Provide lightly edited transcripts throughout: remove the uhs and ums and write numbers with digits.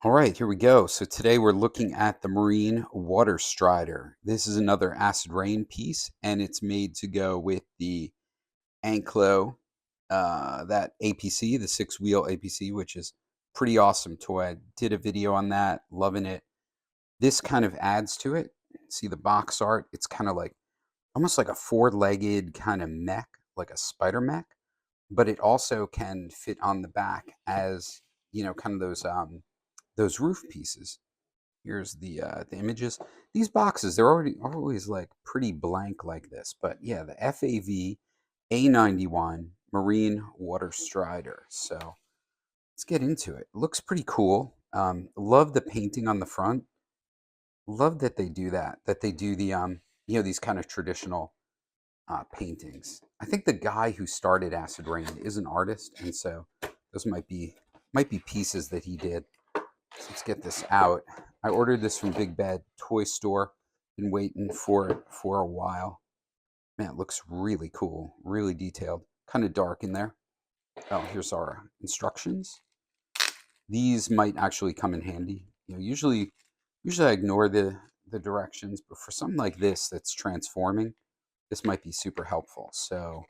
All right, here we go. So today we're looking at the Marine Waterstrider. This is another acid rain piece, and it's made to go with the Ankylo, that APC, the six-wheel APC, which is pretty awesome toy. I did a video on that, loving it. This kind of adds to it. See the box art? It's kind of like almost like a four-legged kind of mech, like a spider mech, but it also can fit on the back as, kind of those roof pieces. Here's the images. These boxes, they're already always like pretty blank like this, but yeah, the FAV A91 Marine Water Strider. So let's get into it. Looks pretty cool. Love the painting on the front. Love that they do that. That they do these kind of traditional paintings. I think the guy who started Acid Rain is an artist, and so those might be pieces that he did. So let's get this out. I ordered this from Big Bad Toy Store. Been waiting for it for a while. Man, it looks really cool, really detailed. Kind of dark in there. Oh, here's our instructions. These might actually come in handy. Usually I ignore the directions, but for something like this that's transforming, this might be super helpful. So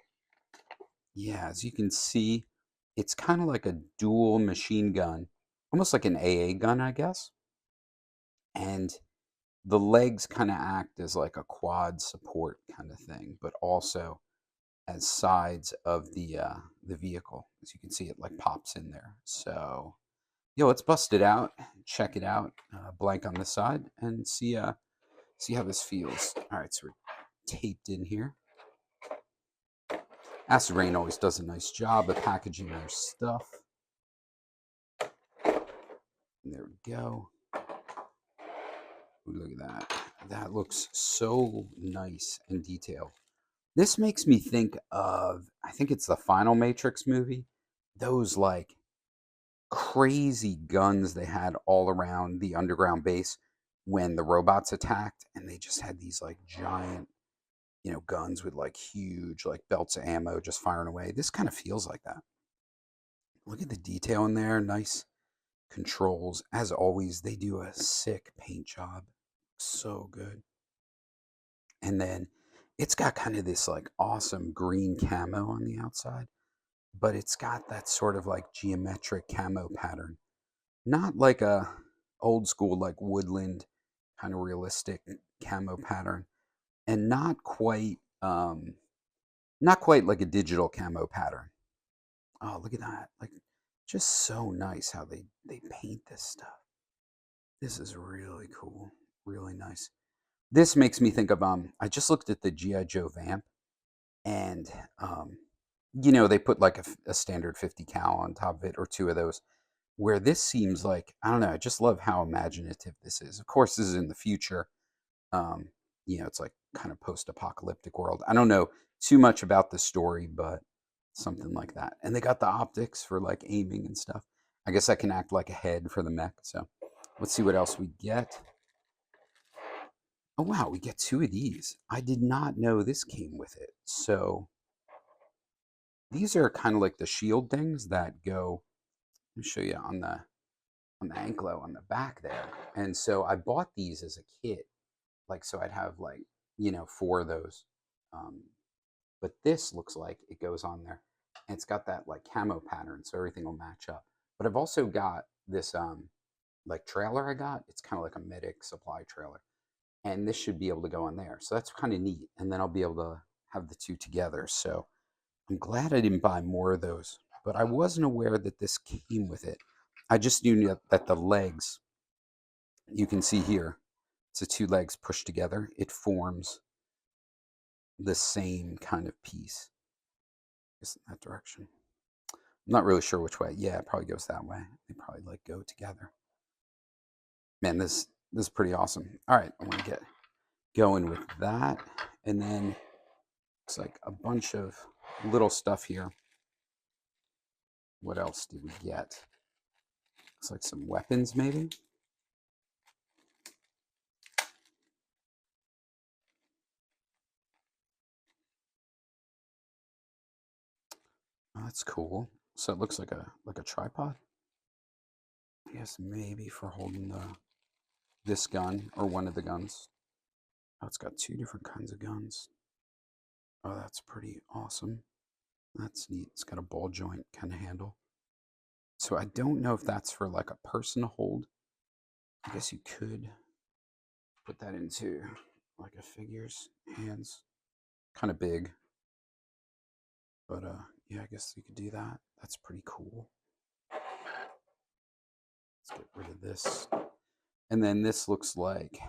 yeah, as you can see, it's kind of like a dual machine gun, almost like an AA gun, I guess. And the legs kind of act as like a quad support kind of thing, but also as sides of the vehicle. As you can see, it like pops in there. So let's bust it out, check it out, blank on the side, and see how this feels. All right, so we're taped in here. Acid Rain always does a nice job of packaging their stuff. And there we go. Ooh, look at that. That looks so nice and detailed. This makes me think of, I think it's the final Matrix movie. Those like crazy guns they had all around the underground base when the robots attacked, and they just had these like giant, guns with like huge like belts of ammo just firing away. This kind of feels like that. Look at the detail in there. Nice controls. As always, they do a sick paint job. So good. And then it's got kind of this like awesome green camo on the outside, but it's got that sort of like geometric camo pattern. Not like a old school like woodland kind of realistic camo pattern, and not quite like a digital camo pattern. Oh, look at that. Like just so nice how they paint this stuff. This is really cool. Really nice. This makes me think of I just looked at the GI Joe Vamp, and they put like a standard 50 cal on top of it, or two of those, where this seems like, I don't know, I just love how imaginative this is. Of course, this is in the future. um it's like kind of post-apocalyptic world. I don't know too much about the story, but something like that. And they got the optics for like aiming and stuff. I guess I can act like a head for the mech. So let's see what else we get. Oh wow, we get two of these. I did not know this came with it. So these are kind of like the shield things that go. Let me show you on the Ankylo on the back there. And so I bought these as a kit, like so I'd have like four of those. Um, but this looks like it goes on there, and it's got that like camo pattern, so everything will match up. But I've also got this like trailer I got. It's kind of like a medic supply trailer, and this should be able to go on there. So that's kind of neat. And then I'll be able to have the two together. So I'm glad I didn't buy more of those, but I wasn't aware that this came with it. I just knew that the legs, you can see here, it's the two legs pushed together. It forms the same kind of piece. Is in that direction. I'm not really sure which way. Yeah, it probably goes that way. They probably like go together. Man, this is pretty awesome. All right, I want to get going with that, and then it's like a bunch of little stuff here. What else did we get? Looks like some weapons, maybe. Oh, that's cool. So it looks like a tripod. Yeah, guess maybe for holding this gun or one of the guns. Oh, it's got two different kinds of guns. Oh, that's pretty awesome. That's neat. It's got a ball joint kind of handle. So I don't know if that's for like a person to hold. I guess you could put that into like a figure's hands. Kind of big. But yeah, I guess you could do that. That's pretty cool. Let's get rid of this. And then this looks like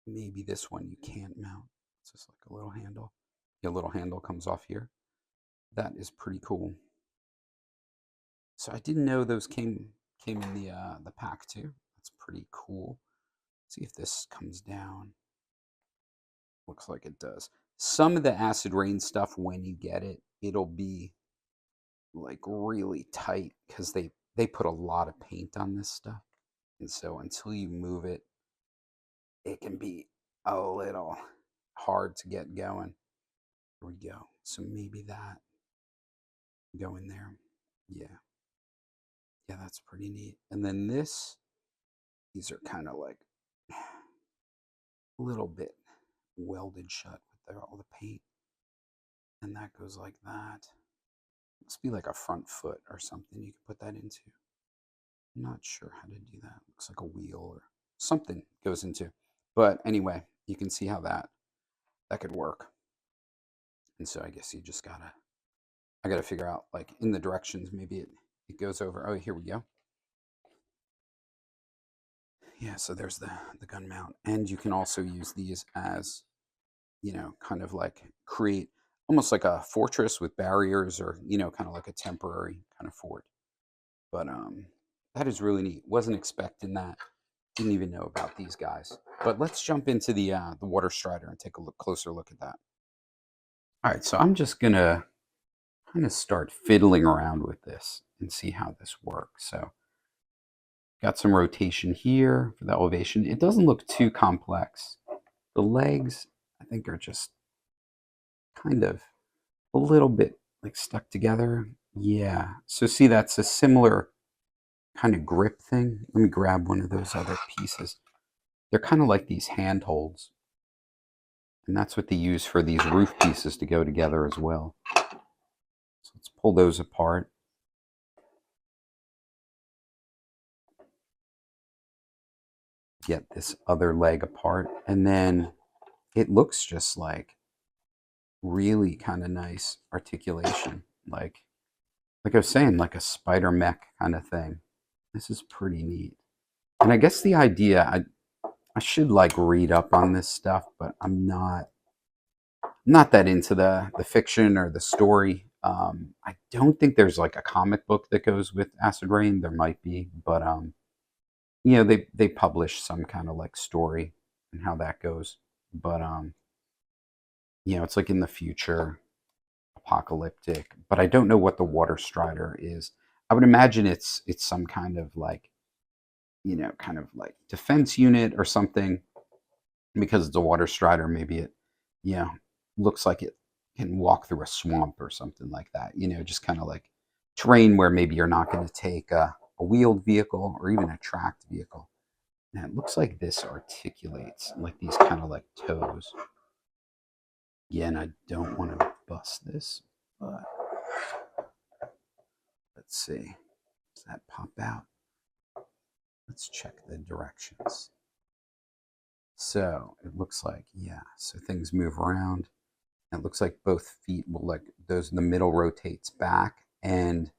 maybe this one you can't mount. It's just like a little handle. Yeah, a little handle comes off here. That is pretty cool. So I didn't know those came in the pack too. That's pretty cool. Let's see if this comes down. Looks like it does. Some of the acid rain stuff, when you get it, it'll be like really tight because they put a lot of paint on this stuff. And so until you move it, it can be a little hard to get going. Here we go. So maybe that go in there. Yeah. Yeah, that's pretty neat. And then these are kind of like a little bit welded shut with all the paint. And that goes like that. Must be like a front foot or something you could put that into. I'm not sure how to do that. Looks like a wheel or something goes into. But anyway, you can see how that could work. And so I guess you just I gotta figure out like in the directions, maybe it goes over. Oh, here we go. Yeah, so there's the gun mount. And you can also use these as, you know, kind of like create almost like a fortress with barriers or, you know, kind of like a temporary kind of fort. But that is really neat. Wasn't expecting that. Didn't even know about these guys. But let's jump into the Waterstrider and take a closer look at that. All right, so I'm just gonna kind of start fiddling around with this and see how this works. So got some rotation here for the elevation. It doesn't look too complex. The legs, I think, are just kind of a little bit like stuck together. Yeah. So see, that's a similar kind of grip thing. Let me grab one of those other pieces. They're kind of like these handholds. And that's what they use for these roof pieces to go together as well. So let's pull those apart. Get this other leg apart. And then it looks just like really kind of nice articulation. Like I was saying, like a spider mech kind of thing. This is pretty neat. And I guess the idea, I should like read up on this stuff, but I'm not that into the fiction or the story. I don't think there's like a comic book that goes with Acid Rain. There might be, but you know, they publish some kind of like story and how that goes. But you know, it's like in the future, apocalyptic. But I don't know what the Waterstrider is. I would imagine it's some kind of like, you know, kind of like defense unit or something. Because it's a Waterstrider, maybe it, you know, looks like it can walk through a swamp or something like that. You know, just kind of like terrain where maybe you're not going to take a wheeled vehicle or even a tracked vehicle. Now it looks like this articulates like these kind of like toes. Again, I don't want to bust this, but let's see. Does that pop out? Let's check the directions. So it looks like, yeah, so things move around. It looks like both feet will like the middle rotates back and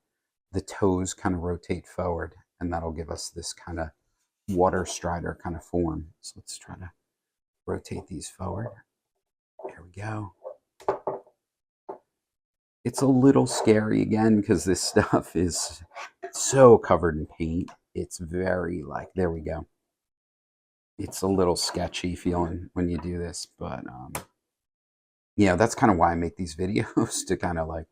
the toes kind of rotate forward, and that'll give us this kind of Waterstrider kind of form. So let's try to rotate these forward. There we go. It's a little scary again because this stuff is so covered in paint. It's very like, there we go. It's a little sketchy feeling when you do this, but you know, that's kind of why I make these videos to kind of like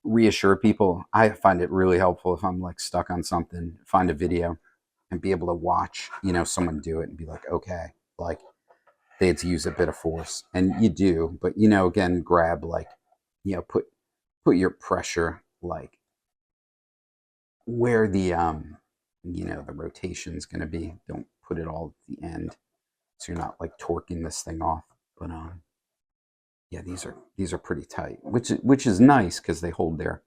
reassure people. I find it really helpful if I'm like stuck on something, find a video and be able to watch, you know, someone do it and be like, okay, like they had to use a bit of force, and you do, but you know, again, grab like, you know, put your pressure like where the you know, the rotation's going to be. Don't put it all at the end, so you're not like torquing this thing off. But yeah, these are pretty tight, which is nice because they hold their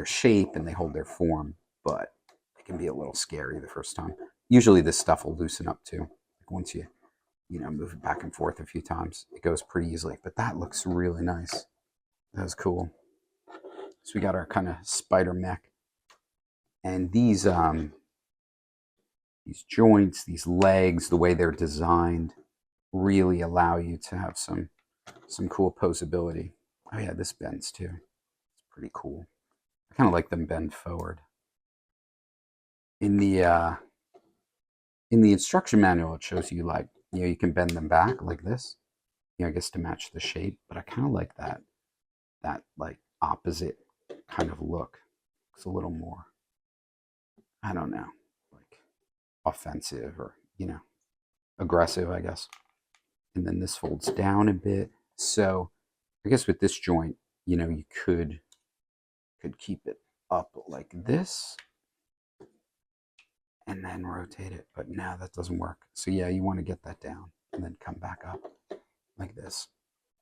shape and they hold their form, but it can be a little scary the first time. Usually this stuff will loosen up too. Like once you know, move it back and forth a few times, it goes pretty easily. But that looks really nice. That was cool. So we got our kind of spider mech, and these joints, these legs, the way they're designed, really allow you to have some cool posability. Oh yeah, this bends too. It's pretty cool. I kind of like them bend forward. In the instruction manual, it shows you like, you know, you can bend them back like this, you know, I guess to match the shape. But I kind of like that like opposite kind of look. It's a little more, I don't know, like offensive or, you know, aggressive, I guess. And then this folds down a bit. So I guess with this joint, you know, you could keep it up like this and then rotate it, but now that doesn't work. So yeah, you want to get that down and then come back up like this.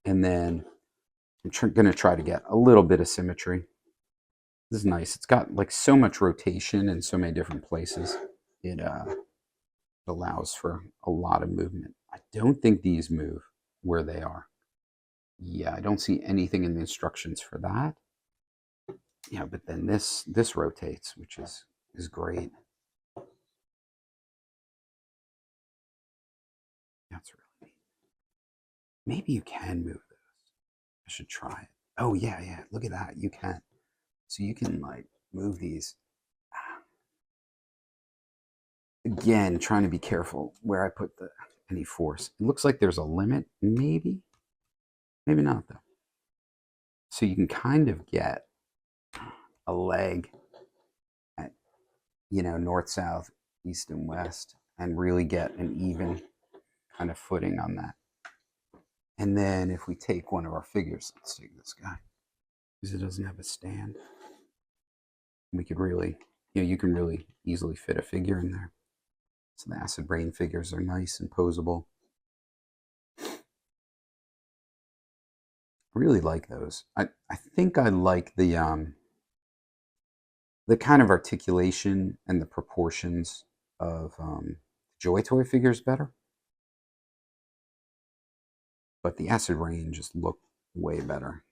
And then I'm going to try to get a little bit of symmetry. This is nice. It's got like so much rotation in so many different places. It allows for a lot of movement. I don't think these move where they are. Yeah, I don't see anything in the instructions for that. Yeah, but then this rotates, which is great. That's really neat. Maybe you can move those. I should try it. Oh yeah, yeah. Look at that. You can. So you can like move these. Again, trying to be careful where I put any force. It looks like there's a limit, maybe. Maybe not though. So you can kind of get a leg at, you know, north, south, east, and west, and really get an even kind of footing on that. And then if we take one of our figures, let's take this guy, because it doesn't have a stand, we could really, you know, you can really easily fit a figure in there. So the acid rain figures are nice and posable. I really like those. I think I like the kind of articulation and the proportions of Joy Toy figures better. But the acid rain just looked way better.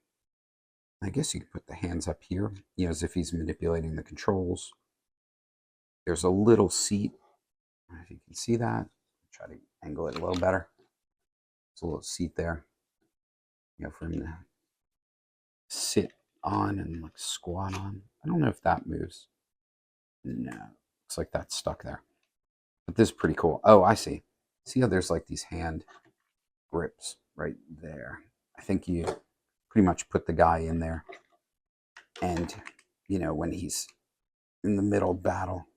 I guess you could put the hands up here, you know, as if he's manipulating the controls. There's a little seat, if you can see that. Try to angle it a little better. There's a little seat there, you know, for him to sit on and like squat on. I don't know if that moves. No, looks like that's stuck there. But this is pretty cool. Oh, I see. See how there's like these hand grips right there. I think you pretty much put the guy in there, and you know, when he's in the middle battle,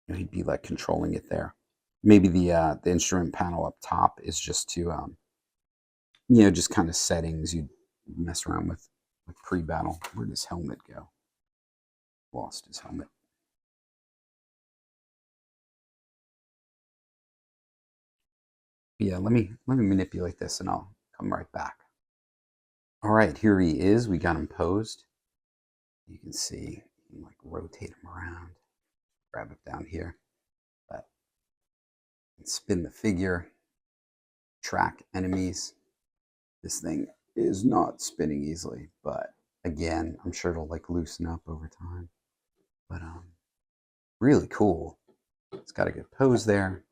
you know, he'd be like controlling it there. Maybe the instrument panel up top is just to you know, just kind of settings you mess around with pre-battle. Where'd his helmet go? Lost his helmet. Yeah, let me manipulate this and I'll come right back. All right, here he is. We got him posed. You can see, you can like rotate him around, grab it down here, but spin the figure, track enemies. This thing is not spinning easily, but again, I'm sure it'll like loosen up over time. But really cool. It's got a good pose there,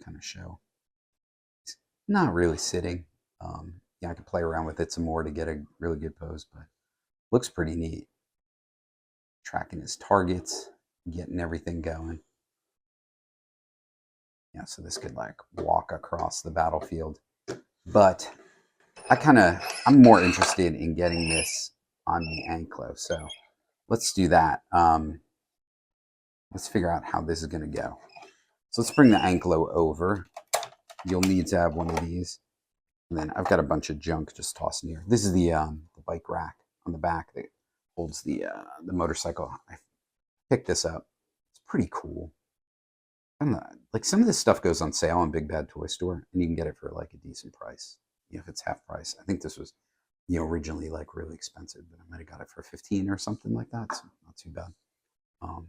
kind of show. It's not really sitting. Yeah, I could play around with it some more to get a really good pose, but looks pretty neat. Tracking his targets, getting everything going. Yeah, so this could like walk across the battlefield. But I'm more interested in getting this on the Ankylo. So let's do that. Let's figure out how this is going to go. So let's bring the Ankylo over. You'll need to have one of these. And then I've got a bunch of junk just tossing here. This is the bike rack on the back that holds the motorcycle. I picked this up. It's pretty cool. I don't know, like some of this stuff goes on sale on Big Bad Toy Store, and you can get it for like a decent price. If it's half price. I think this was, originally like really expensive, but I might have got it for 15 or something like that. So not too bad. Um,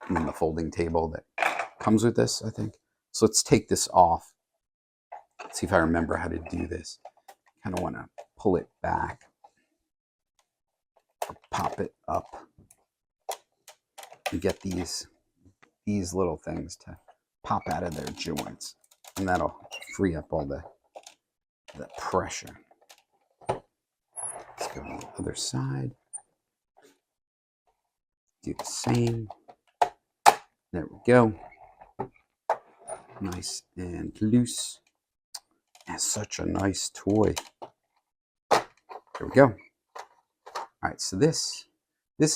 and then the folding table that comes with this, I think. So let's take this off. Let's see if I remember how to do this. Kind of want to pull it back, or pop it up, and get these little things to pop out of their joints, and that'll free up all the pressure. Let's go on the other side. Do the same. There we go. Nice and loose. And such a nice toy. There we go. All right, so this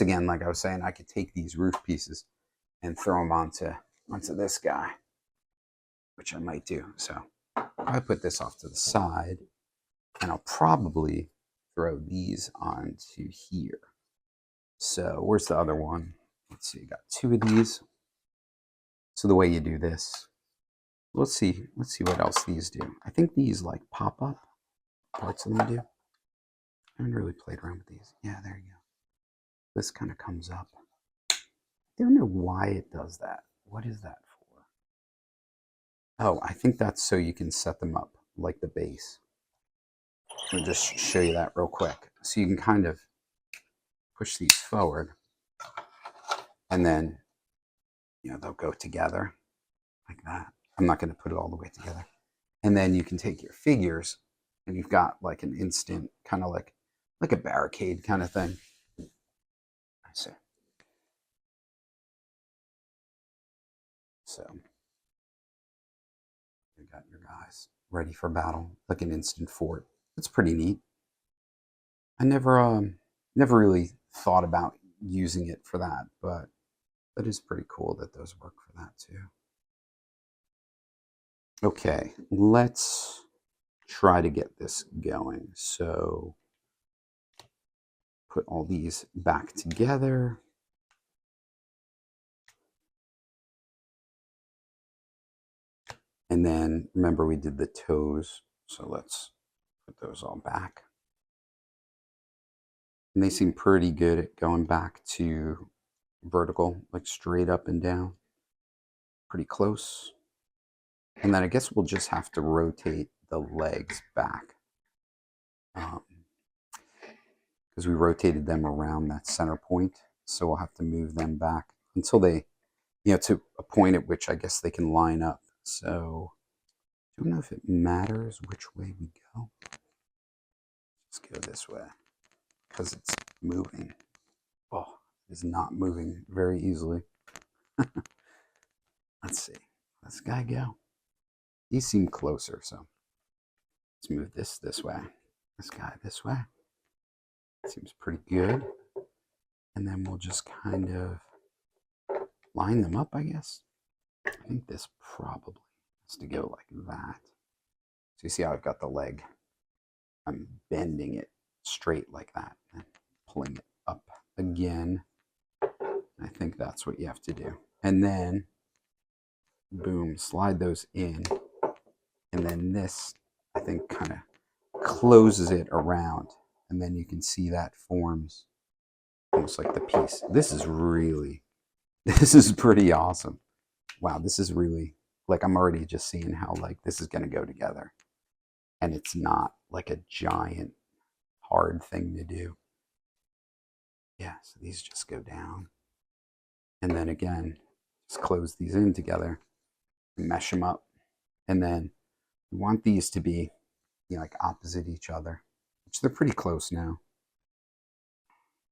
again, like I was saying, I could take these roof pieces and throw them onto this guy, which I might do. So I put this off to the side, and I'll probably throw these onto here. So where's the other one? Let's see, got 2 of these. So the way you do this, let's see what else these do. I think these like pop up, parts of them do. I haven't really played around with these. Yeah, there you go. This kind of comes up. I don't know why it does that. What is that for? Oh, I think that's so you can set them up like the base. Let me just show you that real quick. So you can kind of push these forward, and then, they'll go together like that. I'm not going to put it all the way together. And then you can take your figures, and you've got like an instant, kind of like a barricade kind of thing. I see. So you got your guys ready for battle, like an instant fort. It's pretty neat. I never really thought about using it for that, but that is pretty cool that those work for that too. Okay, let's try to get this going. So put all these back together. And then remember we did the toes, so let's put those all back. And they seem pretty good at going back to vertical, like straight up and down. Pretty close. And then I guess we'll just have to rotate the legs back, because we rotated them around that center point. So we'll have to move them back until they, to a point at which I guess they can line up. So I don't know if it matters which way we go. Let's go this way because it's moving. Oh, it is not moving very easily. Let's see. Let's guy go. These seem closer, so let's move this way. This guy this way. Seems pretty good. And then we'll just kind of line them up, I guess. I think this probably has to go like that. So you see how I've got the leg? I'm bending it straight like that and pulling it up again. I think that's what you have to do. And then, boom, slide those in. And then this, I think, kind of closes it around. And then you can see that forms almost like the piece. This is pretty awesome. Wow, this is really, like, I'm already just seeing how, like, this is going to go together. And it's not like a giant hard thing to do. Yeah, so these just go down. And then again, just close these in together, mesh them up. And then we want these to be, like opposite each other, which they're pretty close now.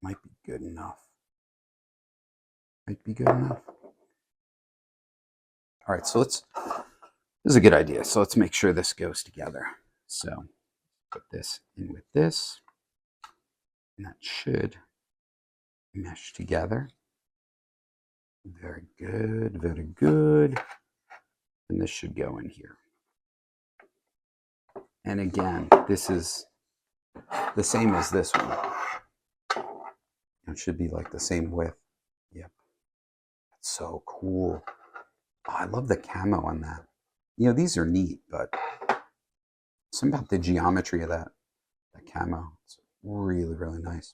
Might be good enough. Might be good enough. All right, so this is a good idea. So let's make sure this goes together. So put this in with this, and that should mesh together. Very good, very good. And this should go in here. And again, this is the same as this one. It should be like the same width. Yep. So cool. Oh, I love the camo on that. You know, these are neat, but something about the geometry of that camo. It's really, really nice.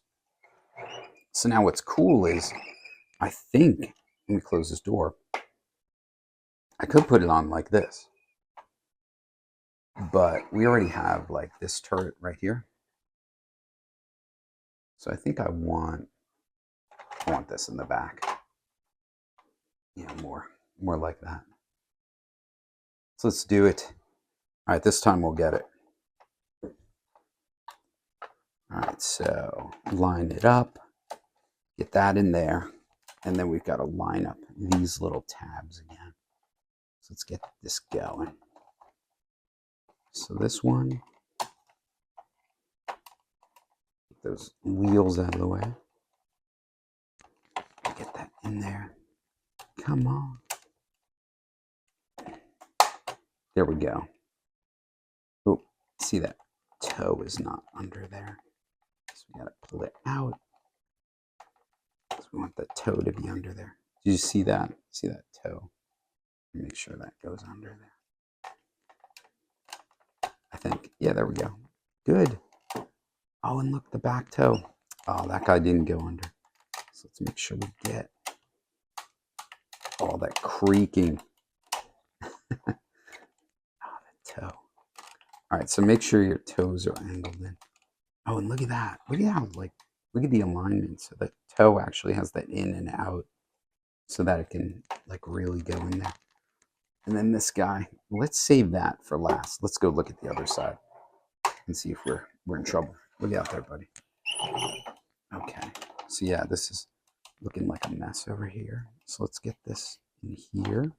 So now what's cool is, I think, let me close this door. I could put it on like this, but we already have like this turret right here. So I think I want this in the back. Yeah, more like that. So let's do it. All right, this time we'll get it. All right, so line it up, get that in there, and then we've got to line up these little tabs again. So let's get this going. So this one, get those wheels out of the way. Get that in there. Come on. There we go. Oh, see that toe is not under there. So we gotta pull it out. So we want the toe to be under there. Did you see that? See that toe? Make sure that goes under there. I think. Yeah, there we go. Good. Oh, and look, the back toe. Oh, that guy didn't go under. So let's make sure we get all that creaking. Oh, the toe. All right, so make sure your toes are angled in. Oh, and look at that. Look at how, like, look at the alignment. So the toe actually has that in and out so that it can, like, really go in there. And then this guy, let's save that for last. Let's go look at the other side and see if we're in trouble. Look out there, buddy. Okay. So yeah, this is looking like a mess over here. So let's get this in here.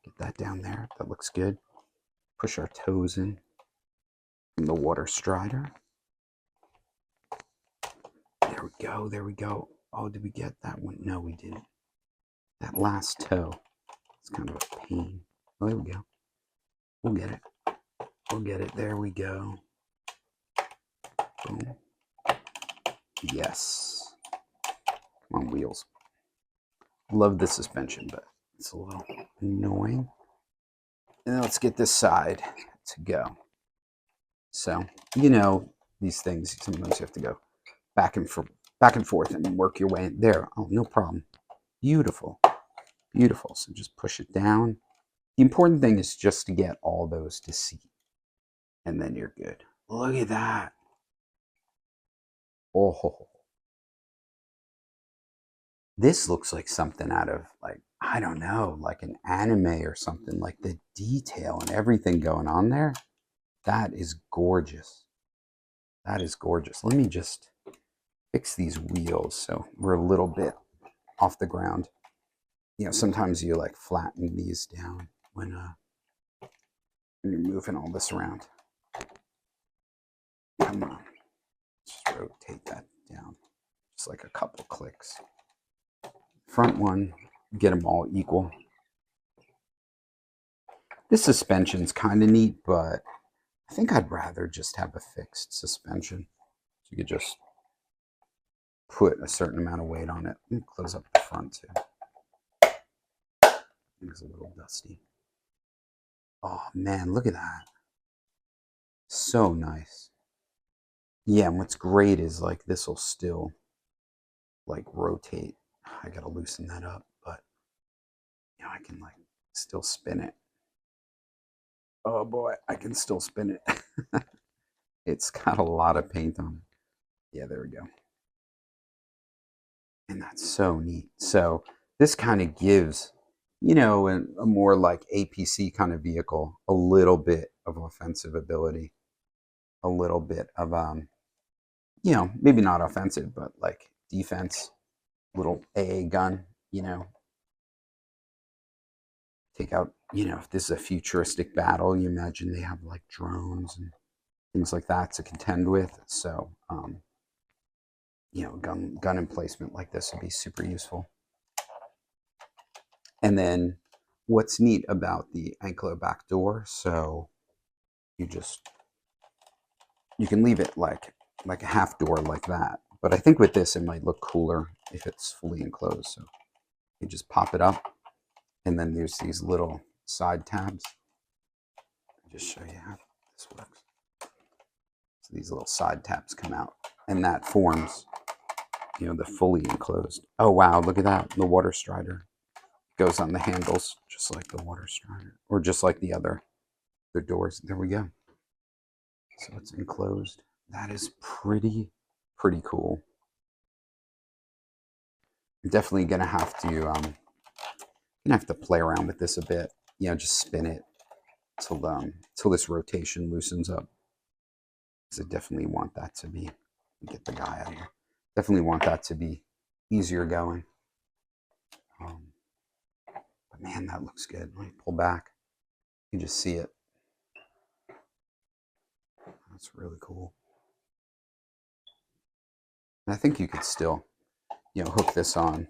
Get that down there. That looks good. Push our toes in from the Waterstrider. There we go. There we go. Oh, did we get that one? No, we didn't. That last toe. It's kind of a pain. Oh, there we go. We'll get it. We'll get it. There we go. Boom. Yes. Come on, wheels. Love the suspension, but it's a little annoying. And then let's get this side to go. So, you know, these things, sometimes you have to go back and forth and work your way in there. Oh, no problem. Beautiful. Beautiful. So just push it down. The important thing is just to get all those to seat. And then you're good. Look at that. Oh. This looks like something out of, like, I don't know, like an anime or something. Like the detail and everything going on there. That is gorgeous. That is gorgeous. Let me just fix these wheels so we're a little bit off the ground. You know, sometimes you like flatten these down when you're moving all this around. Come on. Just rotate that down. Just like a couple clicks. Front one, get them all equal. This suspension's kind of neat, but I think I'd rather just have a fixed suspension. So you could just put a certain amount of weight on it. Let me close up the front too. It's a little dusty. Oh man, look at that. So nice. Yeah, and what's great is like this will still like rotate. I gotta loosen that up, but you know, I can like still spin it. Oh boy, I can still spin it. It's got a lot of paint on it. Yeah, there we go. And that's so neat. So this kind of gives, you know, a more like APC kind of vehicle a little bit of offensive ability, a little bit of you know, maybe not offensive, but like defense, little AA gun, you know, take out, you know, if this is a futuristic battle, you imagine they have like drones and things like that to contend with. So, you know, gun emplacement like this would be super useful. And then what's neat about the Ankylo back door, so you can leave it like a half door like that. But I think with this, it might look cooler if it's fully enclosed. So You just pop it up, and then there's these little side tabs. I'll just show you how this works. So these little side tabs come out, and that forms, you know, the fully enclosed. Oh wow, look at that. The Waterstrider goes on the handles, just like the Waterstrider, or just like the doors. There we go. So it's enclosed. That is pretty cool. I'm definitely gonna have to play around with this a bit. You know, just spin it till this rotation loosens up. Because I definitely want that to be, get the guy out of here. Definitely want that to be easier going. But man, that looks good. Let me pull back. You can just see it. That's really cool. And I think you could still, you know, hook this on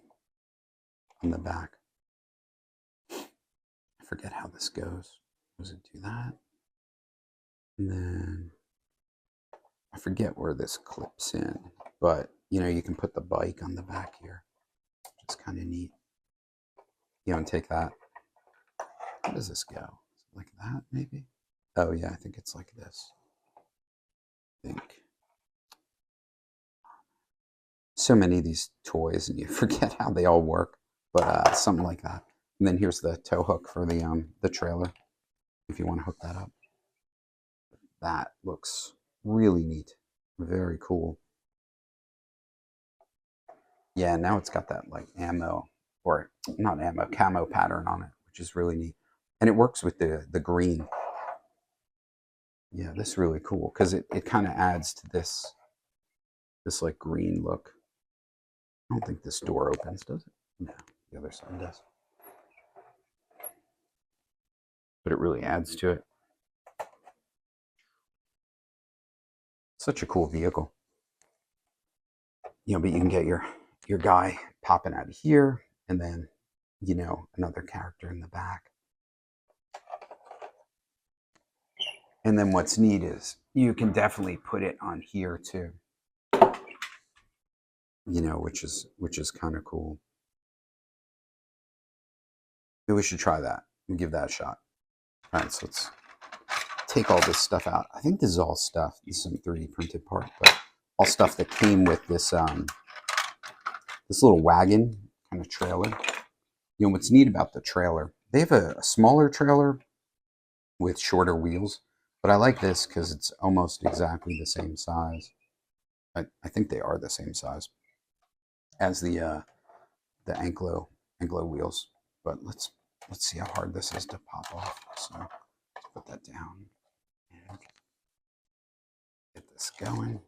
the back. I forget how this goes. Does it do that? And then I forget where this clips in, but you know, you can put the bike on the back here. It's kind of neat. You know, and take that. How does this go? Like that, maybe? Oh yeah, I think it's like this. I think. So many of these toys, and you forget how they all work, but something like that. And then here's the tow hook for the trailer, if you want to hook that up. That looks really neat. Very cool. Yeah, now it's got that like ammo, or not ammo, camo pattern on it, which is really neat. And it works with the green. Yeah, this is really cool because it kind of adds to this like green look. I don't think this door opens, does it? No, the other side does. But it really adds to it. Such a cool vehicle. You know, but you can get your guy popping out of here, and then, you know, another character in the back. And then what's neat is you can definitely put it on here too. You know, which is kind of cool. Maybe we should try that and give that a shot. All right, so let's take all this stuff out. I think this is all stuff. This is some 3D printed part, but all stuff that came with this this little wagon kind of trailer. You know, what's neat about the trailer, they have a smaller trailer with shorter wheels, but I like this because it's almost exactly the same size. I think they are the same size as the Ankylo wheels. But let's see how hard this is to pop off. So let's put that down and get this going.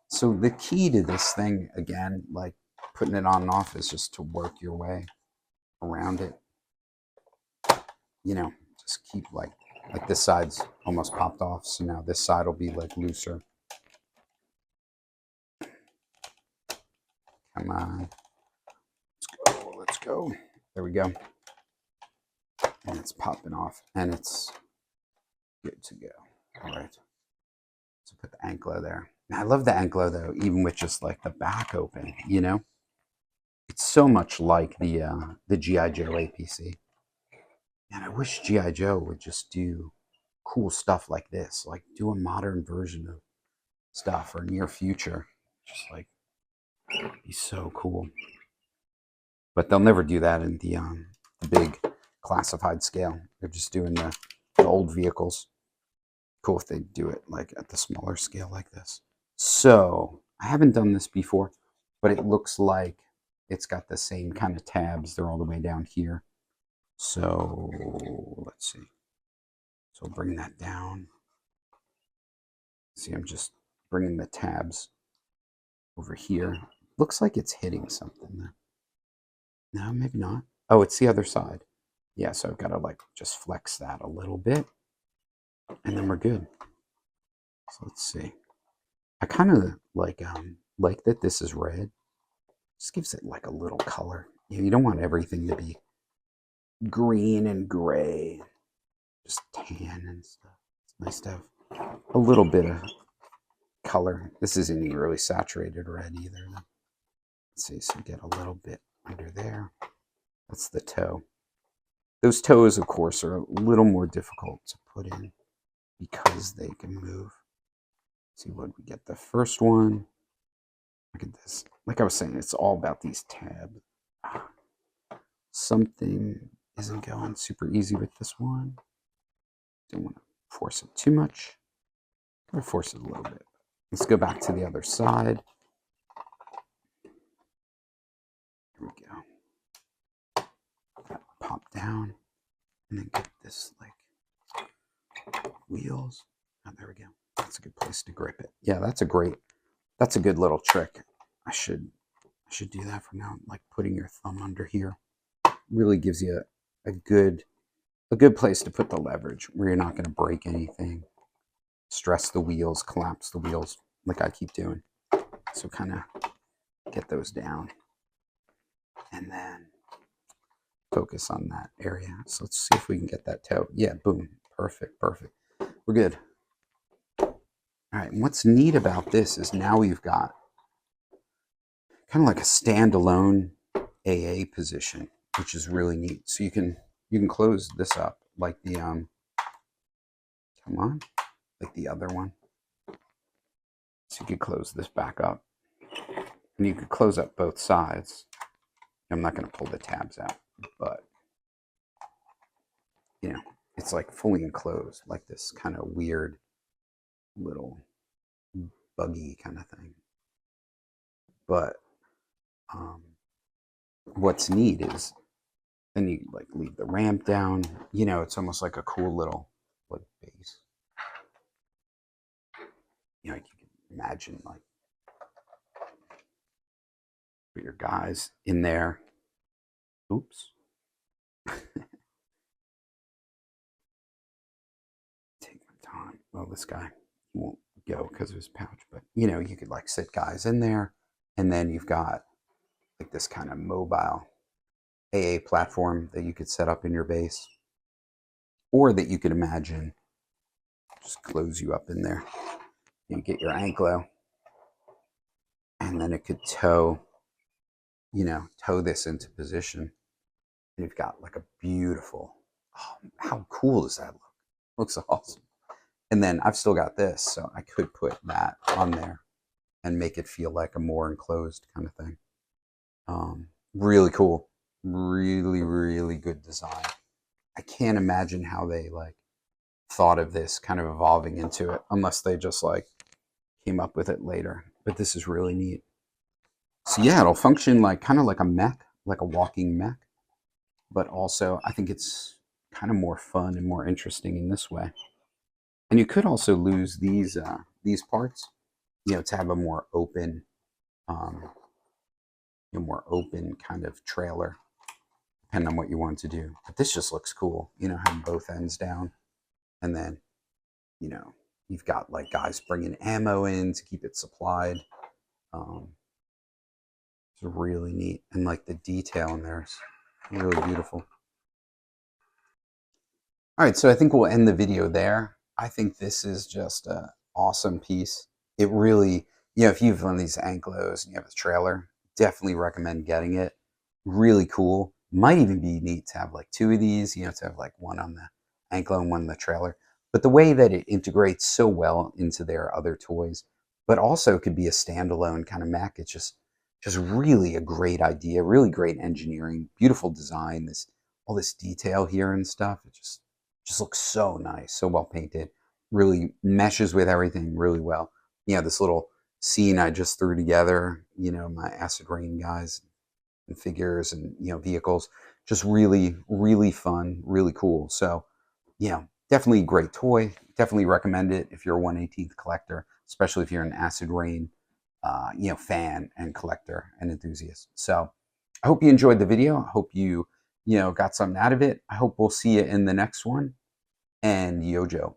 So the key to this thing, again, like putting it on and off, is just to work your way around it. You know, just keep like this side's almost popped off, so now this side will be like looser. Come on. Let's go. There we go. And it's popping off, and it's good to go. All right. So put the Ankylo there. Now, I love the Ankylo though, even with just like the back open, you know? It's so much like the G.I. Joe APC. And I wish G.I. Joe would just do cool stuff like this, like do a modern version of stuff, or near future. Just like, be so cool. But they'll never do that in the big classified scale. They're just doing the old vehicles. Cool if they do it like at the smaller scale like this. So I haven't done this before, but it looks like it's got the same kind of tabs. They're all the way down here. So let's see. So I'll bring that down. See, I'm just bringing the tabs over here. Looks like it's hitting something there. No, maybe not. Oh, it's the other side. Yeah, so I've got to like just flex that a little bit, and then we're good. So let's see. I kind of like that this is red. Just gives it like a little color. You don't want everything to be green and gray, just tan and stuff. It's nice to have a little bit of color. This isn't even really saturated red either. Let's see, so get a little bit under there. That's the toe. Those toes, of course, are a little more difficult to put in because they can move. Let's see what we get. The first one. Look at this. Like I was saying, it's all about these tabs. Something isn't going super easy with this one. Don't want to force it too much. I'm going to force it a little bit. Let's go back to the other side. Here we go. Pop down and then get this like wheels. Oh, there we go. That's a good place to grip it. Yeah, that's a good little trick. I should do that from now. Like putting your thumb under here really gives you a good place to put the leverage where you're not going to break anything, stress the wheels, collapse the wheels like I keep doing. So kind of get those down and then focus on that area. So let's see if we can get that toe. Yeah, boom. Perfect. We're good. All right, and what's neat about this is now we've got kind of like a standalone AA position, which is really neat. So you can close this up like the like the other one. So you could close this back up, and you could close up both sides. I'm not going to pull the tabs out, but you know, it's like fully enclosed, like this kind of weird little buggy kind of thing. But what's neat is then you like leave the ramp down. You know, it's almost like a cool little like base. You know, like you can imagine like put your guys in there. Oops. Take my time. Well, this guy won't go because of his pouch, but you know, you could like sit guys in there, and then you've got like this kind of mobile AA platform that you could set up in your base, or that you could imagine just close you up in there. You get your Ankylo, and then it could tow this into position. And you've got like a beautiful, how cool does that look? Looks awesome. And then I've still got this, so I could put that on there and make it feel like a more enclosed kind of thing. Really cool. Really good design. I can't imagine how they like thought of this kind of evolving into it, unless they just like came up with it later. But this is really neat. So yeah, it'll function like kind of like a mech, like a walking mech, but also I think it's kind of more fun and more interesting in this way. And you could also lose these parts, you know, to have a more open, more open kind of trailer, depending on what you want to do. But this just looks cool, you know, having both ends down, and then, you know, you've got like guys bringing ammo in to keep it supplied. It's really neat, and like the detail in there is really beautiful. All right, so I think we'll end the video there. I think this is just an awesome piece. It really, you know, if you have one of these Ankylos and you have a trailer, definitely recommend getting it. Really cool. Might even be neat to have like two of these, you know, to have like one on the Ankylo and one on the trailer. But the way that it integrates so well into their other toys, but also could be a standalone kind of mech. It's just really a great idea, really great engineering, beautiful design, all this detail here and stuff. It just looks so nice, so well painted, really meshes with everything really well. You know, this little scene I just threw together, you know, my acid rain guys and figures and, you know, vehicles, just really fun, really cool. So, you know, definitely a great toy. Definitely recommend it if you're a 1/18th collector, especially if you're an acid rain, you know, fan and collector and enthusiast. So I hope you enjoyed the video. I hope you know, got something out of it. I hope we'll see you in the next one. And Yojo.